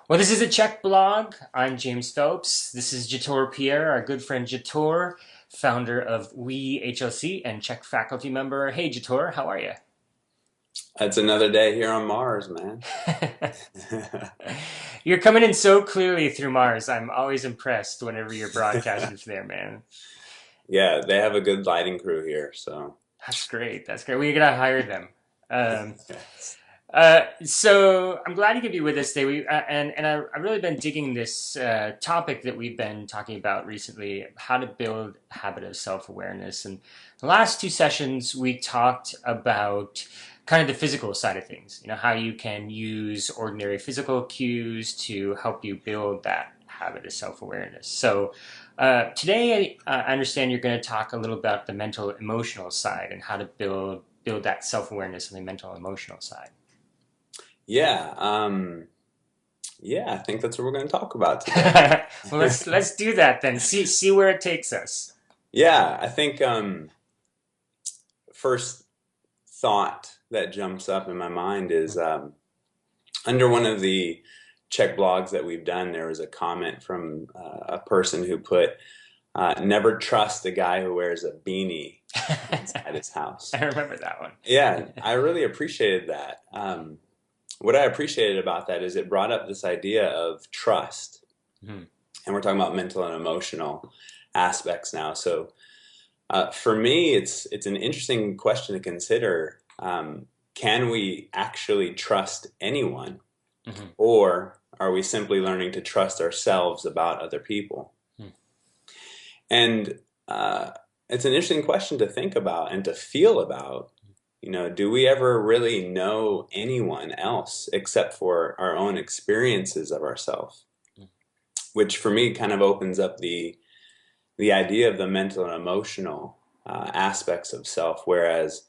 Well, this is a CHEK blog. I'm James Phelps. This is Jator Pierre, our good friend Jator, founder of HLC and CHEK faculty member. Hey, Jator, how are you? It's another day here on Mars, man. You're coming in so clearly through Mars. I'm always impressed whenever you're broadcasting from there, man. Yeah, they have a good lighting crew here, so. That's great. That's great. We gotta hire them. Um, Yes. so I'm glad you could be with us today. I've really been digging this topic that we've been talking about recently: how to build a habit of self-awareness. And the last two sessions we talked about kind of the physical side of things. You know, how you can use ordinary physical cues to help you build that habit of self-awareness. So today, I understand you're going to talk a little about the mental emotional side and how to build that self-awareness on the mental emotional side. Yeah, yeah, I think that's what we're going to talk about today. Well, let's do that then. See where it takes us. Yeah, I think first thought that jumps up in my mind is under one of the Czech blogs that we've done, there was a comment from a person who put, never trust a guy who wears a beanie inside his house. I remember that one. Yeah, I really appreciated that. What I appreciated about that is it brought up this idea of trust. Mhm. And we're talking about mental and emotional aspects now. So for me, it's an interesting question to consider. Can we actually trust anyone, Mhm. or are we simply learning to trust ourselves about other people? Mhm. And it's an interesting question to think about and to feel about. You know, do we ever really know anyone else except for our own experiences of ourselves? Which for me kind of opens up the idea of the mental and emotional aspects of self. Whereas,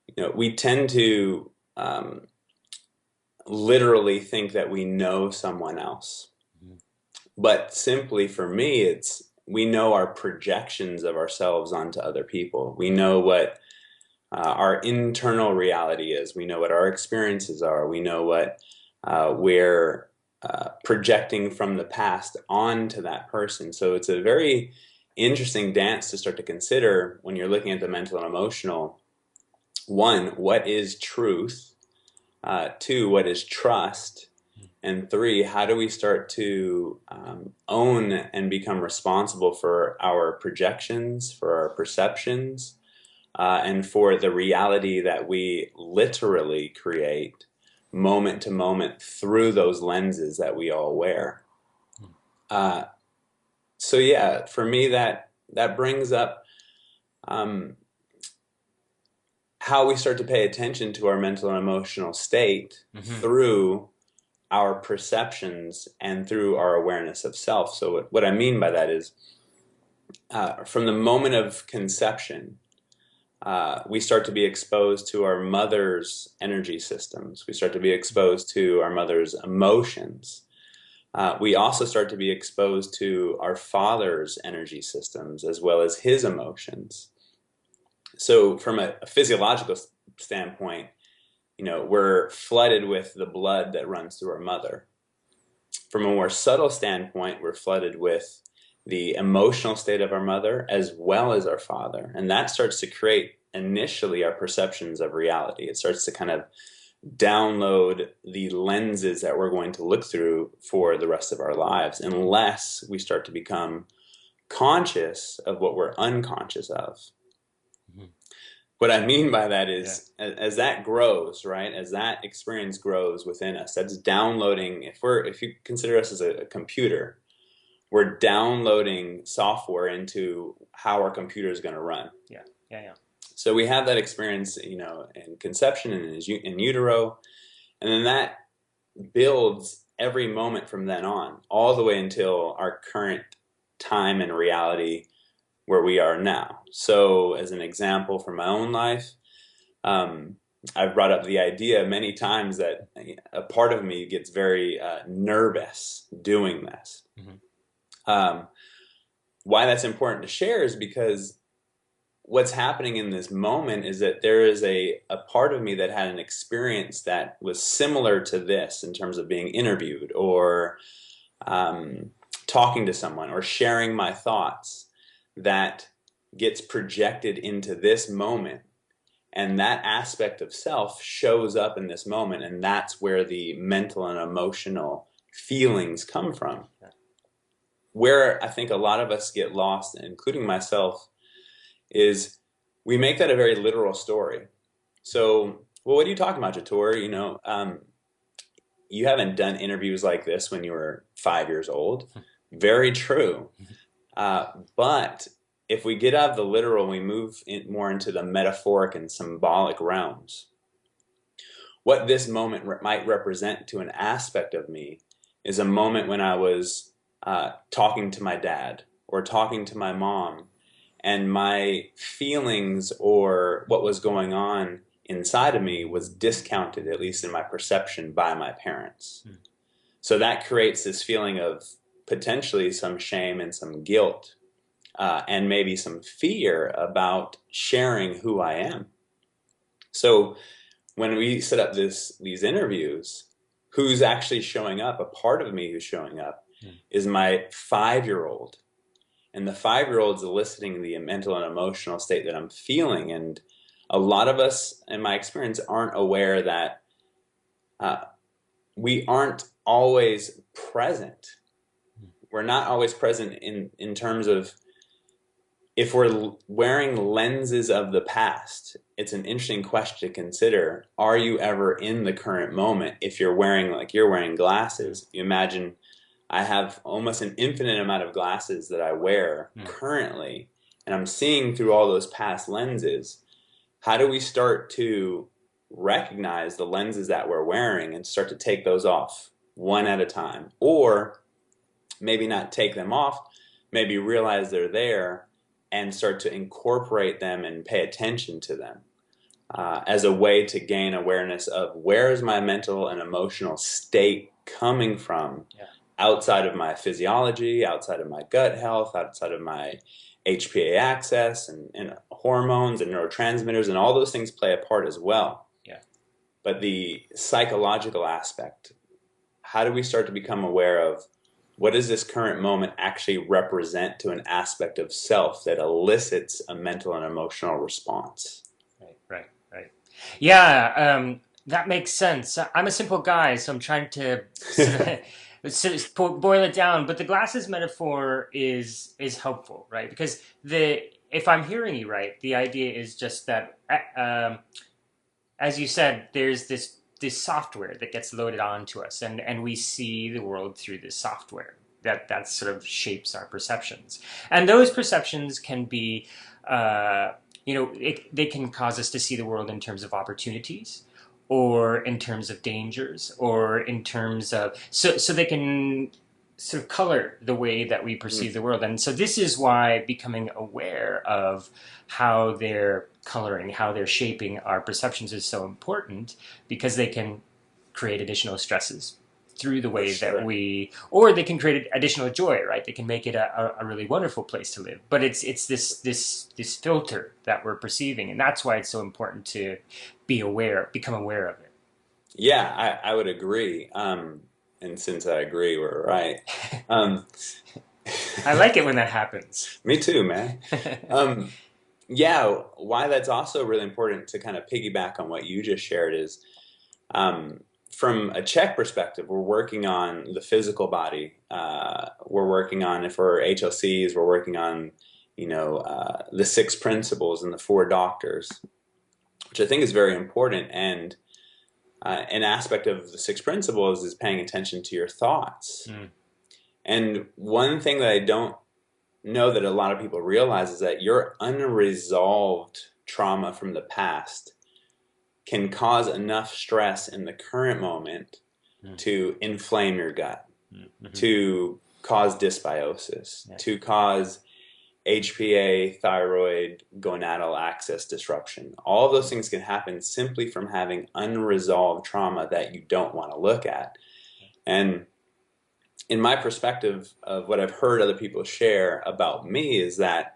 you know, we tend to literally think that we know someone else, Mhm. but simply for me, it's we know our projections of ourselves onto other people. We know what our internal reality is. We know what our experiences are. We know what we're projecting from the past onto that person. So it's a very interesting dance to start to consider when you're looking at the mental and emotional. One, what is truth? Two, what is trust? And three, how do we start to own and become responsible for our projections, for our perceptions, and for the reality that we literally create moment to moment through those lenses that we all wear. Uh, so yeah, for me that brings up um, how we start to pay attention to our mental and emotional state Mhm. through our perceptions and through our awareness of self. So what I mean by that is from the moment of conception, we start to be exposed to our mother's energy systems. We start to be exposed to our mother's emotions. We also start to be exposed to our father's energy systems as well as his emotions. So, from a physiological standpoint, you know, we're flooded with the blood that runs through our mother. From a more subtle standpoint, we're flooded with the emotional state of our mother as well as our father. And that starts to create initially our perceptions of reality. It starts to kind of download the lenses that we're going to look through for the rest of our lives, unless we start to become conscious of what we're unconscious of. Mhm. What I mean by that Yeah. is, as that grows, right, as that experience grows within us, that's downloading. If you consider us as a computer, we're downloading software into how our computer is going to run. Yeah. Yeah. Yeah. So we have that experience, you know, in conception and in utero, and then that builds every moment from then on, all the way until our current time and reality where we are now. So, as an example from my own life, um, I've brought up the idea many times that a part of me gets very nervous doing this. Mhm. Um, why that's important to share is because what's happening in this moment is that there is a part of me that had an experience that was similar to this in terms of being interviewed or talking to someone or sharing my thoughts that gets projected into this moment. And that aspect of self shows up in this moment, and that's where the mental and emotional feelings come from. Where I think a lot of us get lost, including myself, is we make that a very literal story. So, well, what are you talking about, Jator? You haven't done interviews like this when you were 5 years old. Very true. But if we get out of the literal, we move more into the metaphoric and symbolic realms. What this moment might represent to an aspect of me is a moment when I was talking to my dad or talking to my mom, and my feelings or what was going on inside of me was discounted, at least in my perception, by my parents. So that creates this feeling of potentially some shame and some guilt, and maybe some fear about sharing who I am. So when we set up these interviews, who's actually showing up, a part of me who's showing up, is my 5-year-old. And the 5-year-old is eliciting the mental and emotional state that I'm feeling. And a lot of us, in my experience, aren't aware that we aren't always present. We're not always present in terms of, if we're wearing lenses of the past, it's an interesting question to consider. Are you ever in the current moment? If you're wearing, like you're wearing glasses, you imagine I have almost an infinite amount of glasses that I wear currently, and I'm seeing through all those past lenses. How do we start to recognize the lenses that we're wearing and start to take those off one at a time? Or maybe not take them off, maybe realize they're there and start to incorporate them and pay attention to them as a way to gain awareness of where is my mental and emotional state coming from, outside of my physiology, outside of my gut health, outside of my HPA access and hormones and neurotransmitters, and all those things play a part as well. But the psychological aspect, how do we start to become aware of what does this current moment actually represent to an aspect of self that elicits a mental and emotional response? Right. Yeah, that makes sense. I'm a simple guy, so I'm trying to boil it down. But the glasses metaphor is helpful, right? Because if I'm hearing you right, the idea is just that, as you said, there's this software that gets loaded onto us, and we see the world through this software that sort of shapes our perceptions. And those perceptions can be, they can cause us to see the world in terms of opportunities, or in terms of dangers, or in terms of, so they can sort of color the way that we perceive the world. And so this is why becoming aware of how they're coloring, how they're shaping our perceptions is so important, because they can create additional stresses through the way that or they can create additional joy, right? They can make it a really wonderful place to live. But it's this filter that we're perceiving, and that's why it's so important to become aware of it. Yeah, I would agree. And since I agree, we're right. I like it when that happens. Me too, man. Yeah, why that's also really important to kind of piggyback on what you just shared is, from a CHEK perspective, we're working on the physical body. We're working on, if we're HLCs, we're working on, the 6 principles and the 4 doctors, which I think is very important. And an aspect of the 6 principles is paying attention to your thoughts. And one thing that I don't know that a lot of people realize is that your unresolved trauma from the past can cause enough stress in the current moment to inflame your gut, to cause dysbiosis, to cause HPA, thyroid, gonadal axis disruption. All of those things can happen simply from having unresolved trauma that you don't want to look at. And in my perspective of what I've heard other people share about me is that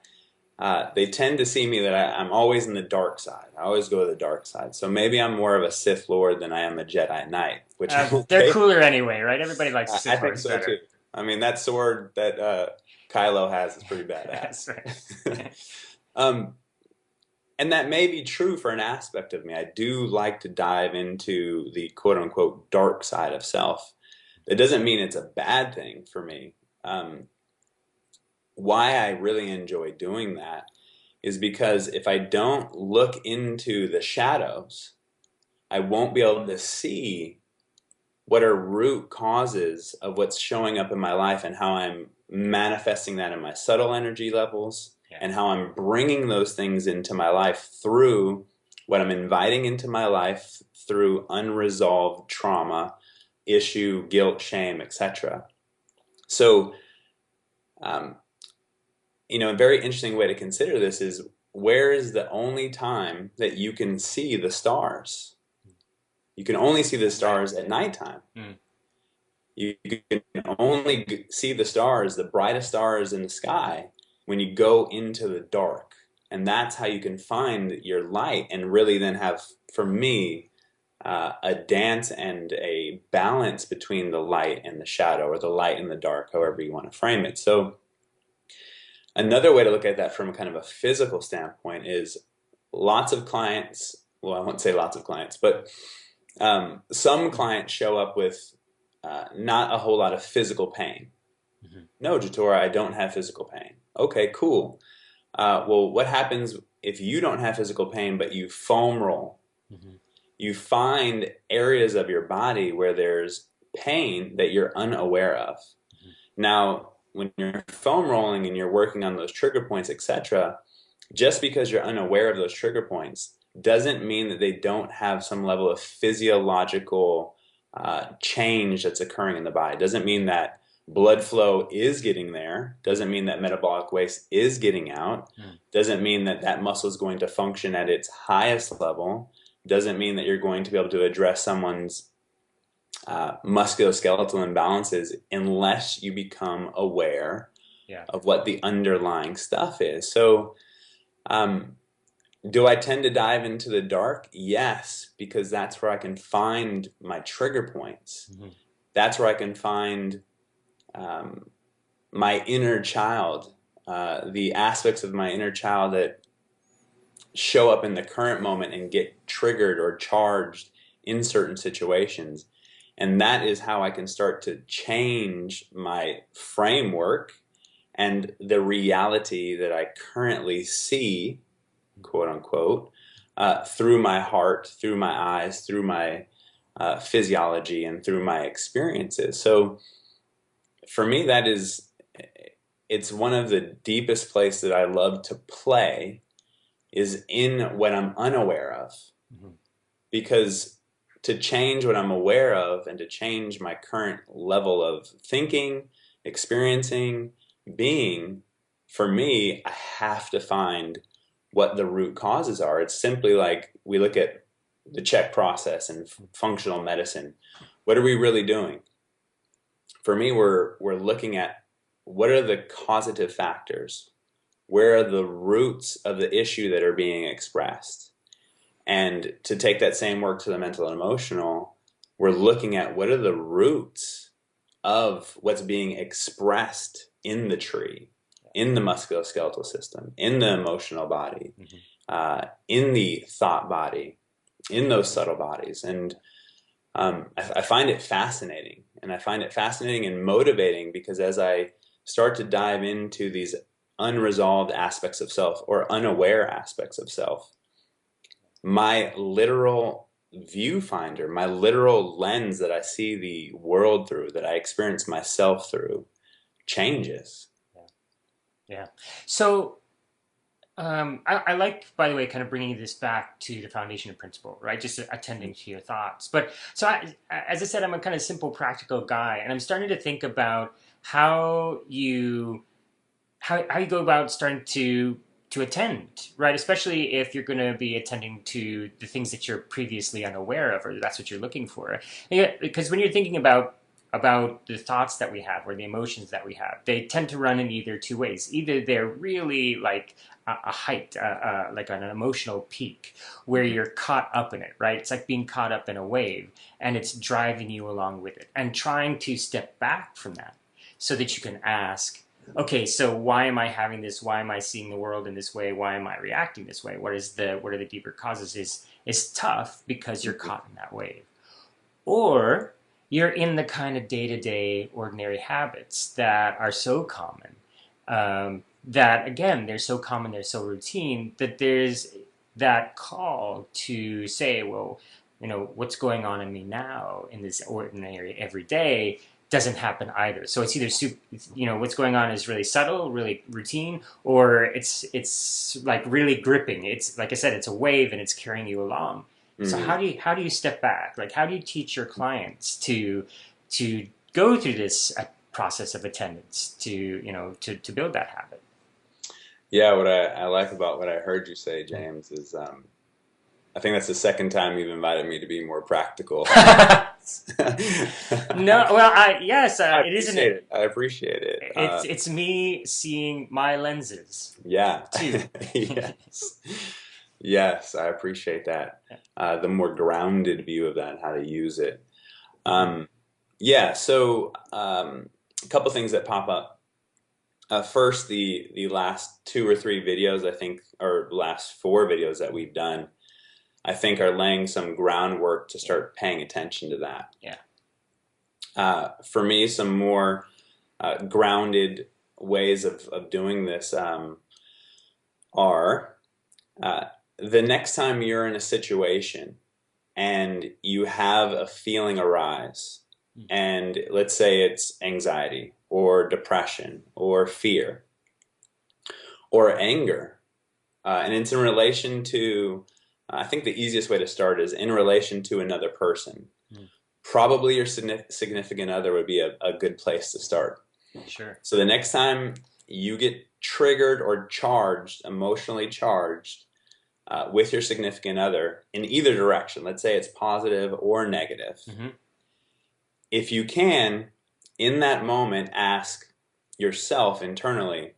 they tend to see me that I'm always in the dark side. I always go to the dark side. So maybe I'm more of a Sith Lord than I am a Jedi Knight, which I'm They're okay. cooler anyway, right? Everybody likes the I Sith think Lords so too. better. I mean, that sword that Kylo has is pretty badass. That's right. um, and that may be true for an aspect of me. I do like to dive into the quote unquote dark side of self. That doesn't mean it's a bad thing for me. Um, why I really enjoy doing that is because if I don't look into the shadows, I won't be able to see what are root causes of what's showing up in my life and how I'm manifesting that in my subtle energy levels Yeah. and how I'm bringing those things into my life through what I'm inviting into my life through unresolved trauma, issue, guilt, shame, etc. So, um, a very interesting way to consider this is where is the only time that you can see the stars? You can only see the Right. stars at nighttime. Mm. You can only see the stars, the brightest stars in the sky, when you go into the dark. And that's how you can find your light and really then have, for me, a dance and a balance between the light and the shadow, or the light and the dark, however you want to frame it. So, another way to look at that from kind of a physical standpoint is lots of clients, well, I won't say lots of clients, but some clients show up with not a whole lot of physical pain. Mhm. No, Jatora, I don't have physical pain. Okay, cool. Well, what happens if you don't have physical pain, but you foam roll? Mhm. You find areas of your body where there's pain that you're unaware of. Mhm. Now, when you're foam rolling and you're working on those trigger points, etc., just because you're unaware of those trigger points doesn't mean that they don't have some level of physiological change that's occurring in the body. Doesn't mean that blood flow is getting there. Doesn't mean that metabolic waste is getting out. Mm. Doesn't mean that that muscle is going to function at its highest level. Doesn't mean that you're going to be able to address someone's musculoskeletal imbalances unless you become aware Yeah. of what the underlying stuff is. So, um, do I tend to dive into the dark? Yes, because that's where I can find my trigger points. Mhm. That's where I can find um, my inner child, the aspects of my inner child that show up in the current moment and get triggered or charged in certain situations. And that is how I can start to change my framework and the reality that I currently see, quote unquote, through my heart, through my eyes, through my physiology, and through my experiences. So for me, it's one of the deepest places that I love to play is in what I'm unaware of. Mhm. Because to change what I'm aware of and to change my current level of thinking, experiencing, being, for me, I have to find what the root causes are. It's simply like we look at the CHEK process and functional medicine. What are we really doing? For me, we're looking at what are the causative factors? Where are the roots of the issue that are being expressed? And to take that same work to the mental and emotional, we're looking at what are the roots of what's being expressed in the tree, in the musculoskeletal system, in the emotional body, Mhm. in the thought body, in those subtle bodies. And I find it fascinating. And I find it fascinating and motivating because as I start to dive into these unresolved aspects of self or unaware aspects of self, my literal viewfinder, my literal lens that I see the world through, that I experience myself through, changes. Yeah. Yeah. So I like, by the way, kind of bringing this back to the foundation of principle, right? Just attending to your thoughts. But so, as I said, I'm a kind of simple, practical guy, and I'm starting to think about how you go about starting to attend, right? Especially if you're going to be attending to the things that you're previously unaware of, or that's what you're looking for. Yeah, because when you're thinking about about the thoughts that we have or the emotions that we have. They tend to run in either two ways. Either they're really like a height, like an emotional peak, where you're caught up in it, right? It's like being caught up in a wave, and it's driving you along with it, and trying to step back from that so that you can ask, okay, so why am I having this? Why am I seeing the world in this way? Why am I reacting this way? What are the deeper causes? Is tough because you're caught in that wave. Or you're in the kind of day-to-day ordinary habits that are so common, that again, they're so common, they're so routine, that there's that call to say, well, what's going on in me now in this ordinary everyday doesn't happen either. So it's either what's going on is really subtle, really routine, or it's like really gripping. It's like I said, it's a wave and it's carrying you along. So Mm-hmm. how do you step back? Like how do you teach your clients to go through this process of attendance to build that habit? Yeah, what I like about what I heard you say, James, is I think that's the second time you've invited me to be more practical. No, well, yes, I it isn't. appreciate it. I appreciate it. It's me seeing my lenses Yeah. too. Yes. Yes, I appreciate that. The more grounded view of that, how to use it. Um, yeah, so a couple things that pop up. First, the last two or three videos, I think, or last four videos that we've done, I think are laying some groundwork to start paying attention to that. Yeah. For me, some more grounded ways of doing this are the next time you're in a situation and you have a feeling arise, and let's say it's anxiety or depression or fear or anger, and it's in relation to, I think the easiest way to start is in relation to another person. Probably your significant other would be a good place to start. Sure. So the next time you get triggered or charged, emotionally charged, with your significant other in either direction, let's say it's positive or negative, if you can, in that moment, ask yourself internally,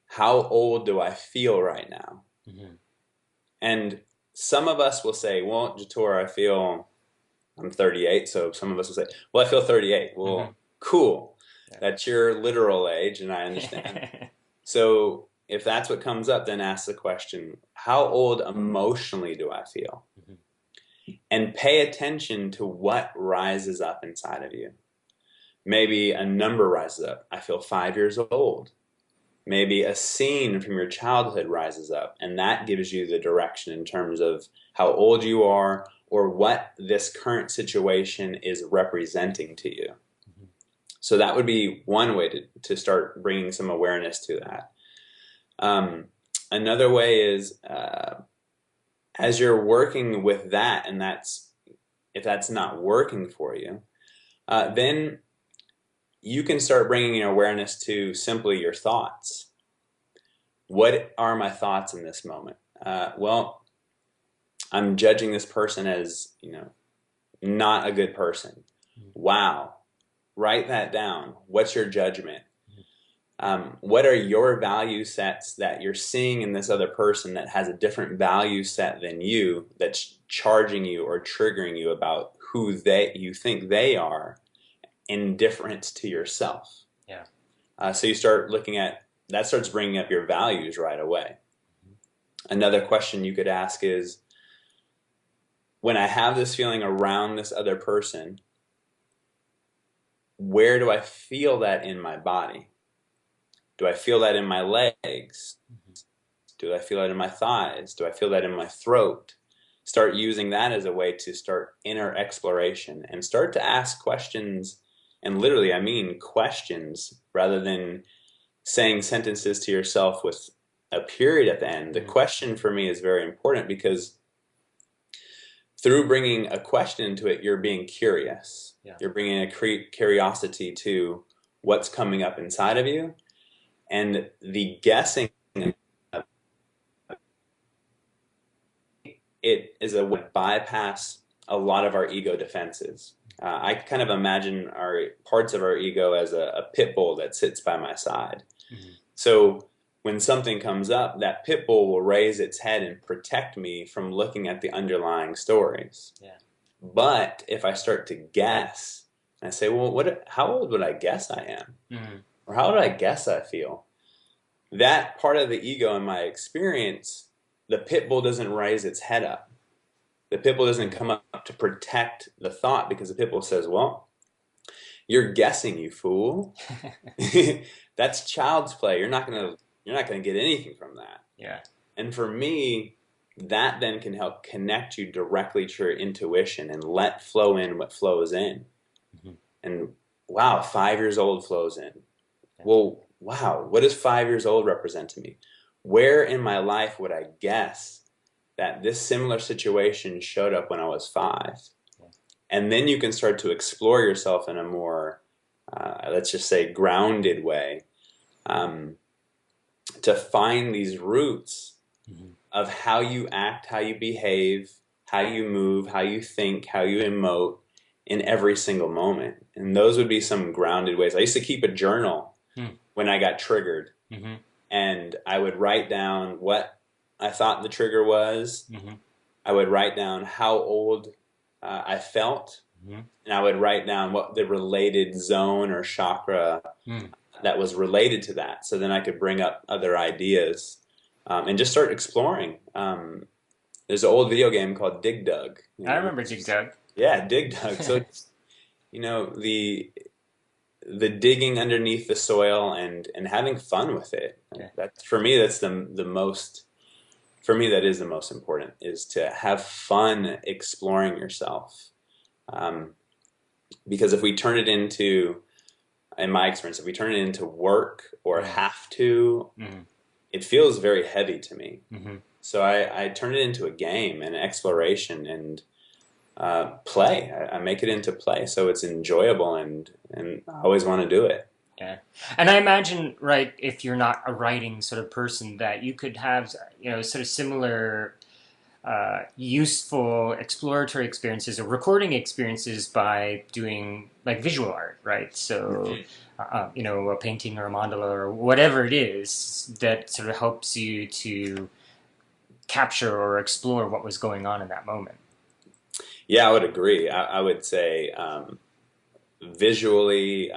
how old do I feel right now? And some of us will say, well, Jator, I'm 38, so some of us will say, well, I feel 38. Well, cool. Yeah. That's your literal age, and I understand. So if that's what comes up, then ask the question, how old emotionally do I feel? And pay attention to what rises up inside of you. Maybe a number rises up. I feel 5 years old. Maybe a scene from your childhood rises up, and that gives you the direction in terms of how old you are or what this current situation is representing to you. So that would be one way to start bringing some awareness to that. Another way is, as you're working with that, and if that's not working for you, then you can start bringing awareness to simply your thoughts. What are my thoughts in this moment? Well, I'm judging this person as, not a good person. Wow. Write that down. What's your judgment? What are your value sets that you're seeing in this other person that has a different value set than you, that's charging you or triggering you about who you think they are, in difference to yourself? Yeah. So you start looking at, that starts bringing up your values right away. Another question you could ask is, when I have this feeling around this other person, where do I feel that in my body? Do I feel that in my legs? Do I feel that in my thighs? Do I feel that in my throat? Start using that as a way to start inner exploration and start to ask questions. And literally, I mean questions, rather than saying sentences to yourself with a period at the end. The question for me is very important, because through bringing a question into it, you're being curious. Yeah. You're bringing a curiosity to what's coming up inside of you. And the guessing, it is a way to bypass a lot of our ego defenses. I kind of imagine our parts of our ego as a pit bull that sits by my side. Hmm. So when something comes up, that pit bull will raise its head and protect me from looking at the underlying stories. Yeah. But if I start to guess, I say, well, how old would I guess I am? Hmm. Or how would I guess I feel? That part of the ego in my experience, the pit bull doesn't raise its head up. The pit bull doesn't come up to protect the thought because the pit bull says, well, you're guessing, you fool. That's child's play. You're not gonna get anything from that. Yeah. And for me, that then can help connect you directly to your intuition and let flow in what flows in. Hmm. And wow, 5 years old flows in. Yeah. Well, wow, what does 5 years old represent to me? Where in my life would I guess that this similar situation showed up when I was 5? Yeah. And then you can start to explore yourself in a more, let's just say, grounded way, um, to find these roots Hmm. of how you act, how you behave, how you move, how you think, how you emote in every single moment. And those would be some grounded ways. I used to keep a journal when I got triggered, Hmm. and I would write down what I thought the trigger was. Hmm. I would write down how old I felt, Hmm. and I would write down what the related zone or chakra Hmm. that was related to that. So then I could bring up other ideas, and just start exploring. There's an old video game called Dig Dug. I remember Jig Dug. Yeah, Dig Dug. So it's, the digging underneath the soil and having fun with it. Yeah. That's for me. That's the most. For me, that is the most important. Is to have fun exploring yourself. Um, because if we turn it into, in my experience, if we turn it into work or Hmm. have to, Hmm. it feels very heavy to me. Hmm. So I turn it into a game and exploration and play. I make it into play, so it's enjoyable, and I always want to do it. Yeah. And I imagine, right, if you're not a writing sort of person, that you could have, sort of similar useful exploratory experiences or recording experiences by doing like visual art, right? So, a painting or a mandala or whatever it is that sort of helps you to capture or explore what was going on in that moment. Yeah, I would agree. I would say visually,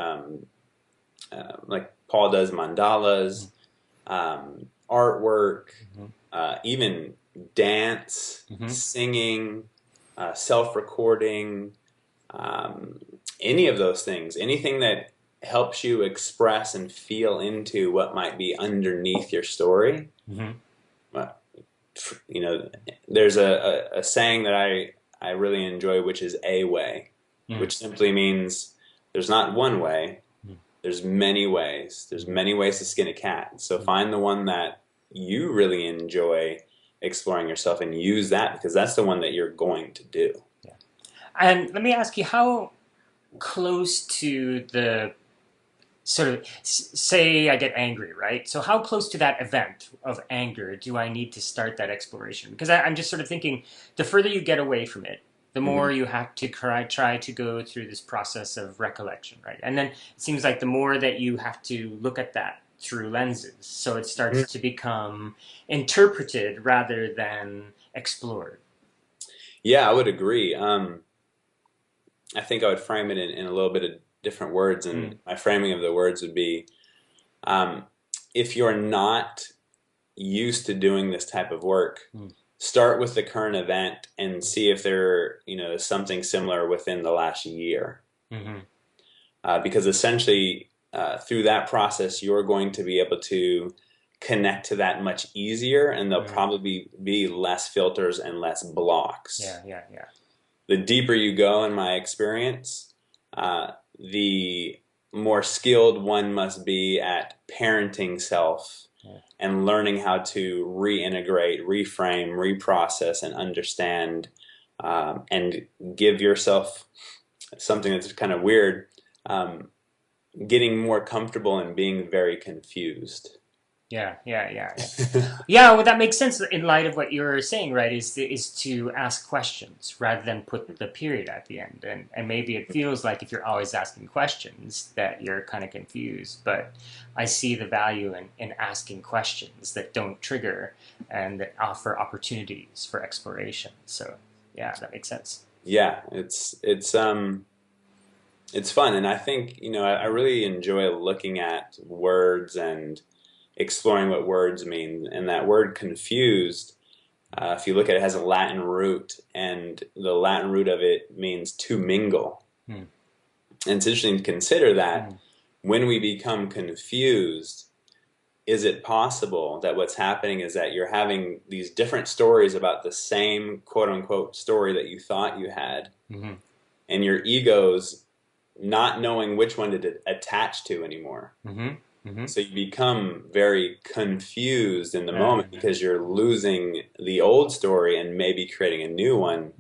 like Paul does mandalas, artwork, Mm-hmm. even dance, Mm-hmm. singing, self-recording, um, any of those things, anything that helps you express and feel into what might be underneath your story. Mm-hmm. uh, you know, there's a saying that I really enjoy, which is a way, Mm-hmm. which simply means there's not one way, there's many ways. There's many ways to skin a cat. So find the one that you really enjoy exploring yourself and use that, because that's the one that you're going to do. Yeah. And let me ask you, how close to the sort of say I get angry, right? So how close to that event of anger do I need to start that exploration? Because I'm just sort of thinking, the further you get away from it, the Hmm. more you have to try to go through this process of recollection, right? And then it seems like the more that you have to look at that through lenses, so it starts to become interpreted rather than explored. Yeah, I would agree. I think I would frame it in a little bit of different words, and Mm, my framing of the words would be, um, if you're not used to doing this type of work, mm, start with the current event and see if there, is something similar within the last year. mm-hmm, Because essentially, through that process, you're going to be able to connect to that much easier, and there'll mm, probably be less filters and less blocks. yeah, yeah, yeah. The deeper you go, in my experience, the more skilled one must be at parenting self Yeah. and learning how to reintegrate, reframe, reprocess, and understand, and give yourself something that's kind of weird, um, getting more comfortable and being very confused. Yeah. Yeah, well, that makes sense in light of what you're saying, right? Is to ask questions rather than put the period at the end, and maybe it feels like if you're always asking questions that you're kind of confused. But I see the value in asking questions that don't trigger and that offer opportunities for exploration. So yeah, that makes sense. Yeah, it's fun, and I think I really enjoy looking at words and exploring what words mean. And that word confused, if you look at it, has a Latin root, and the Latin root of it means to mingle. Hmm. And it's interesting to consider that Hmm. when we become confused, is it possible that what's happening is that you're having these different stories about the same quote unquote story that you thought you had, Hmm. and your ego's not knowing which one to attach to anymore? Hmm. Hmm. So you become very confused in the Uh, moment because you're losing the old story and maybe creating a new one.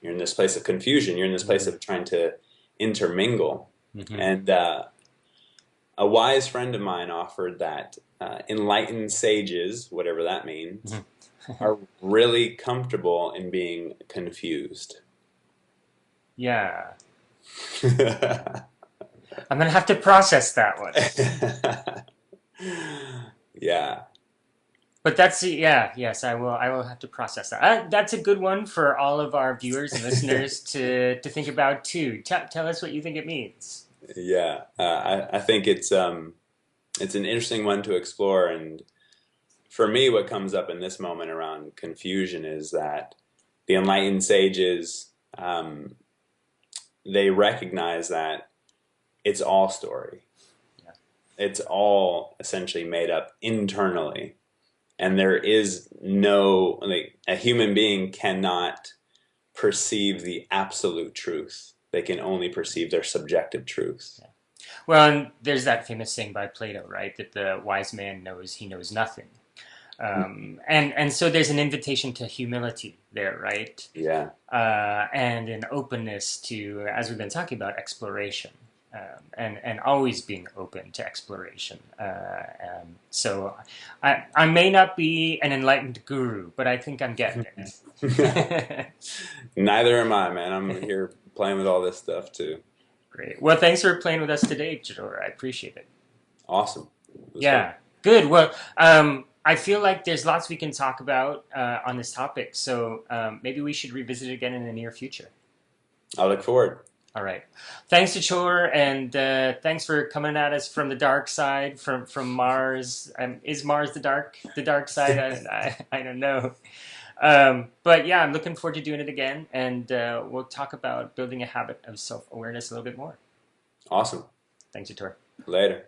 You're in this place of confusion. You're in this place hmm. of trying to intermingle. Hmm. And a wise friend of mine offered that enlightened sages, whatever that means, Hmm. are really comfortable in being confused. Yeah, I'm gonna have to process that one. Yeah. But that's yeah, yes, I will. I will have to process that. That's a good one for all of our viewers and listeners to think about too. Tell us what you think it means. Yeah. I think it's an interesting one to explore. And for me, what comes up in this moment around confusion is that the enlightened sages, they recognize that it's all story. Yeah. It's all essentially made up internally. And there is no, like, a human being cannot perceive the absolute truth. They can only perceive their subjective truth. Yeah. Well, and there's that famous saying by Plato, right? That the wise man knows he knows nothing. And so there's an invitation to humility there, right? Yeah. And an openness to, as we've been talking about, exploration, and always being open to exploration. So I may not be an enlightened guru, but I think I'm getting it. Neither am I, man. I'm here playing with all this stuff too. Great. Well, thanks for playing with us today, Jator. I appreciate it. Awesome. It was fun. Yeah, good. Well, I feel like there's lots we can talk about on this topic, so maybe we should revisit it again in the near future. I look forward. All right. Thanks to Chor, and thanks for coming at us from the dark side, from Mars. Is Mars the dark side? I don't know. But yeah, I'm looking forward to doing it again, and we'll talk about building a habit of self awareness a little bit more. Awesome. Thanks, Tor. Later.